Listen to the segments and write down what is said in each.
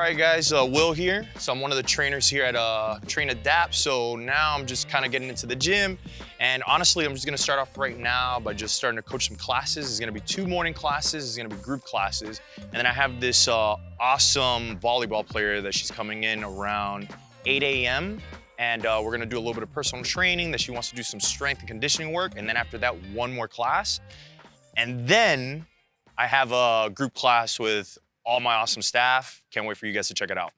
right, guys, Will here. So I'm one of the trainers here at Train Adapt. So now I'm just kind of getting into the gym. And honestly, I'm just gonna start off right now by just starting to coach some classes. It's gonna be 2 morning classes, it's gonna be group classes. And then I have this awesome volleyball player that she's coming in around 8 a.m. And we're gonna do a little bit of personal training that she wants to do some strength and conditioning work. And then after that, 1 more class. And then I have a group class with all my awesome staff. Can't wait for you guys to check it out.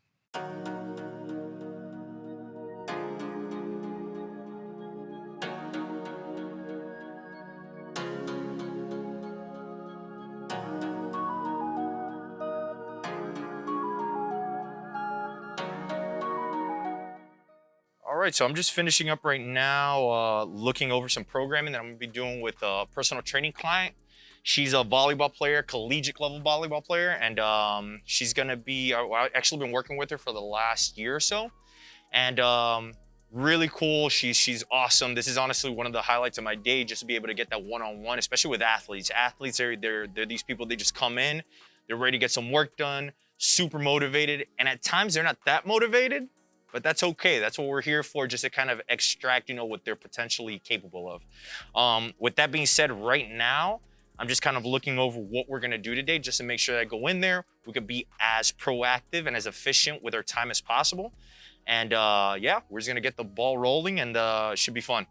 All right, so I'm just finishing up right now, looking over some programming that I'm gonna be doing with a personal training client. She's a volleyball player, collegiate level volleyball player, and she's gonna be, I've actually been working with her for the last year or so, and really cool. She's awesome. This is honestly one of the highlights of my day, just to be able to get that one-on-one, especially with athletes. Athletes, they're these people, they just come in, they're ready to get some work done, super motivated, and at times they're not that motivated, but that's okay. That's what we're here for, just to kind of extract, what they're potentially capable of. With that being said, right now, I'm just kind of looking over what we're gonna do today, just to make sure that I go in there, we could be as proactive and as efficient with our time as possible. And yeah, we're just gonna get the ball rolling, and it should be fun.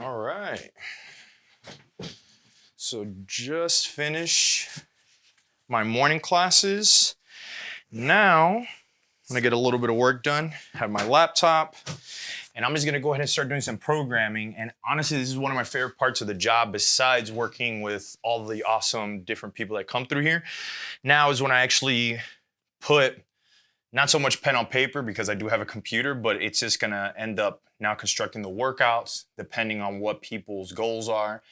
All right. So just finish my morning classes. Now I'm gonna get a little bit of work done, have my laptop, and I'm just gonna go ahead and start doing some programming. And honestly, this is one of my favorite parts of the job, besides working with all the awesome different people that come through here. Now is when I actually put not so much pen on paper, because I do have a computer, but it's just gonna end up now constructing the workouts depending on what people's goals are.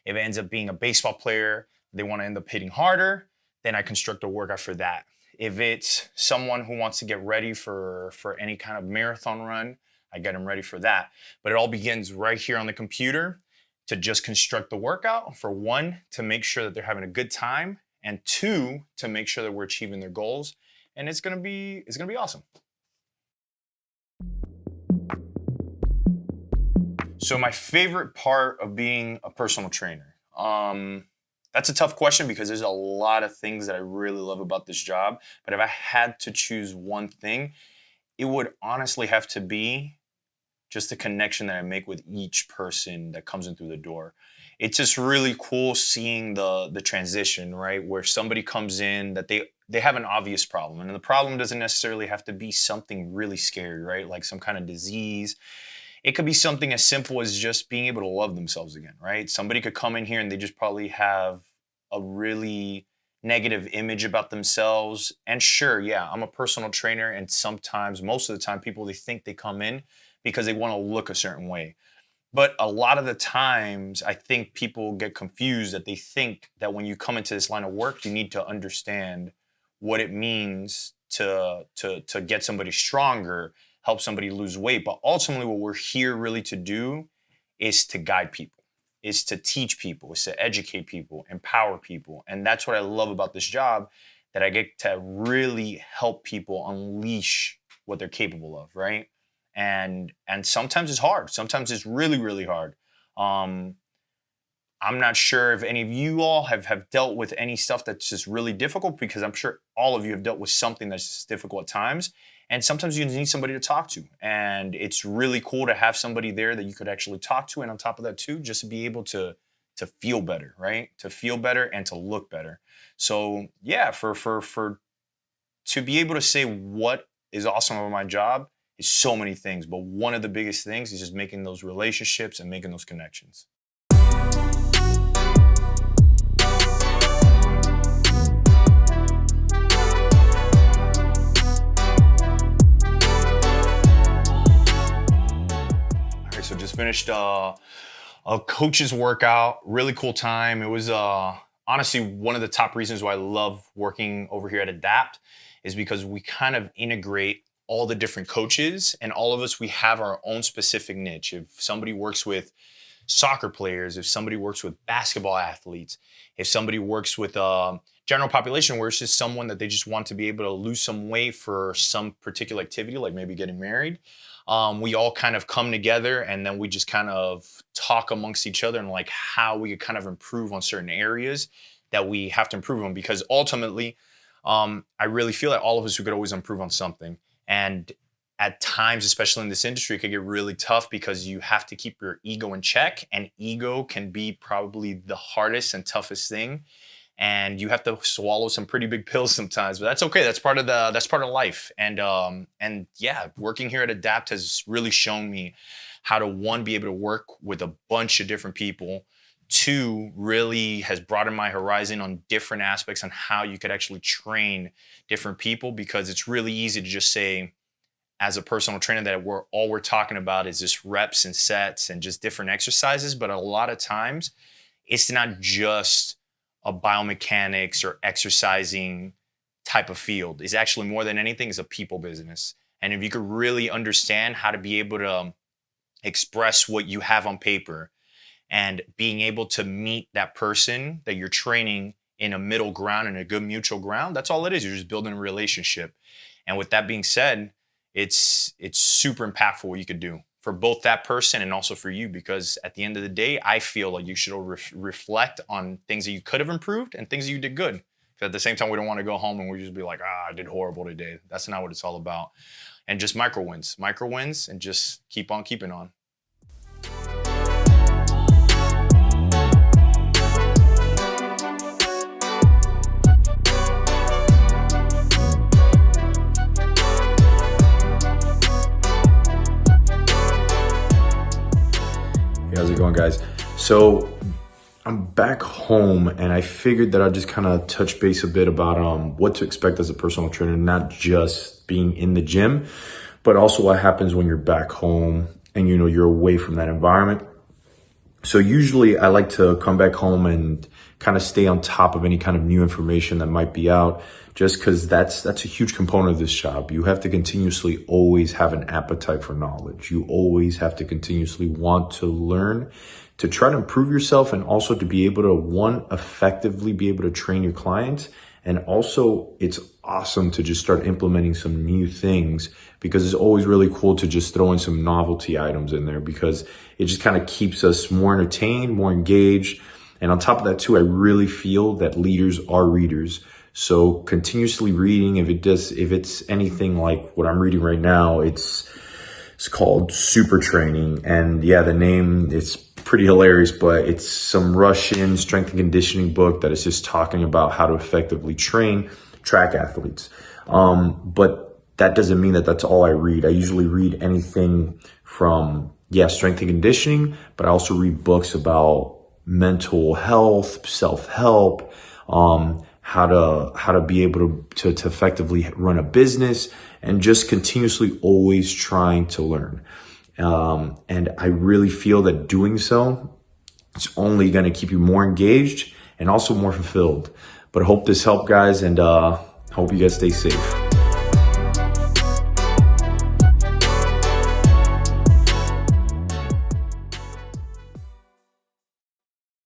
If it ends up being a baseball player, they wanna end up hitting harder, then I construct a workout for that. If it's someone who wants to get ready for any kind of marathon run, I get them ready for that. But it all begins right here on the computer to just construct the workout, for 1, to make sure that they're having a good time, and 2, to make sure that we're achieving their goals. And it's gonna be awesome. So my favorite part of being a personal trainer, that's a tough question, because there's a lot of things that I really love about this job. But if I had to choose one thing, it would honestly have to be just the connection that I make with each person that comes in through the door. It's just really cool seeing the transition, right? Where somebody comes in that they have an obvious problem. And the problem doesn't necessarily have to be something really scary, right? Like some kind of disease. It could be something as simple as just being able to love themselves again, right? Somebody could come in here and they just probably have a really negative image about themselves. And sure, yeah, I'm a personal trainer, and sometimes, most of the time, people, they think they come in because they want to look a certain way. But a lot of the times, I think people get confused, that they think that when you come into this line of work, you need to understand what it means to get somebody stronger, help somebody lose weight. But ultimately, what we're here really to do is to guide people, is to teach people, is to educate people, empower people. And that's what I love about this job, that I get to really help people unleash what they're capable of, right? And sometimes it's hard. Sometimes it's really, really hard. I'm not sure if any of you all have dealt with any stuff that's just really difficult, because I'm sure all of you have dealt with something that's just difficult at times. And sometimes you need somebody to talk to. And it's really cool to have somebody there that you could actually talk to. And on top of that too, just to be able to feel better, right? To feel better and to look better. So yeah, to be able to say what is awesome about my job is so many things. But one of the biggest things is just making those relationships and making those connections. just finished a coach's workout. Really cool time. It was honestly one of the top reasons why I love working over here at Adapt is because we kind of integrate all the different coaches, and all of us, we have our own specific niche. If somebody works with soccer players, if somebody works with basketball athletes, if somebody works with general population where it's just someone that they just want to be able to lose some weight for some particular activity, like maybe getting married, we all kind of come together and then we just kind of talk amongst each other and like how we could kind of improve on certain areas that we have to improve on, because ultimately I really feel that all of us, we could always improve on something. And at times, especially in this industry, it could get really tough because you have to keep your ego in check, and ego can be probably the hardest and toughest thing. And you have to swallow some pretty big pills sometimes, but that's okay. That's part of life. And yeah, working here at Adapt has really shown me how to, one, be able to work with a bunch of different people. Two, really has broadened my horizon on different aspects on how you could actually train different people, because it's really easy to just say, as a personal trainer, that we're talking about is just reps and sets and just different exercises. But a lot of times it's not just a biomechanics or exercising type of field. It's actually, more than anything, is a people business. And if you could really understand how to be able to express what you have on paper and being able to meet that person that you're training in a middle ground and a good mutual ground, that's all it is. You're just building a relationship. And with that being said, it's super impactful what you could do for both that person and also for you, because at the end of the day, I feel like you should reflect on things that you could have improved and things that you did good. Because at the same time, we don't want to go home and we just be like, I did horrible today. That's not what it's all about. And just micro wins, and just keep on keeping on. How's it going, guys? So I'm back home and I figured that I'd just kind of touch base a bit about what to expect as a personal trainer, not just being in the gym, but also what happens when you're back home and you're away from that environment. So usually I like to come back home and kind of stay on top of any kind of new information that might be out, just because that's a huge component of this job. You have to continuously always have an appetite for knowledge. You always have to continuously want to learn, to try to improve yourself, and also to be able to, one, effectively be able to train your clients. And also, it's awesome to just start implementing some new things, because it's always really cool to just throw in some novelty items in there, because it just kind of keeps us more entertained, more engaged. And on top of that too, I really feel that leaders are readers. So continuously reading, if it's anything like what I'm reading right now, it's called Super Training. And yeah, the name, it's pretty hilarious, but it's some Russian strength and conditioning book that is just talking about how to effectively train track athletes. But that doesn't mean that that's all I read. I usually read anything from, strength and conditioning, but I also read books about mental health, self-help, how to be able to effectively run a business, and just continuously always trying to learn. And I really feel that doing so, it's only going to keep you more engaged and also more fulfilled. But I hope this helped, guys, and hope you guys stay safe.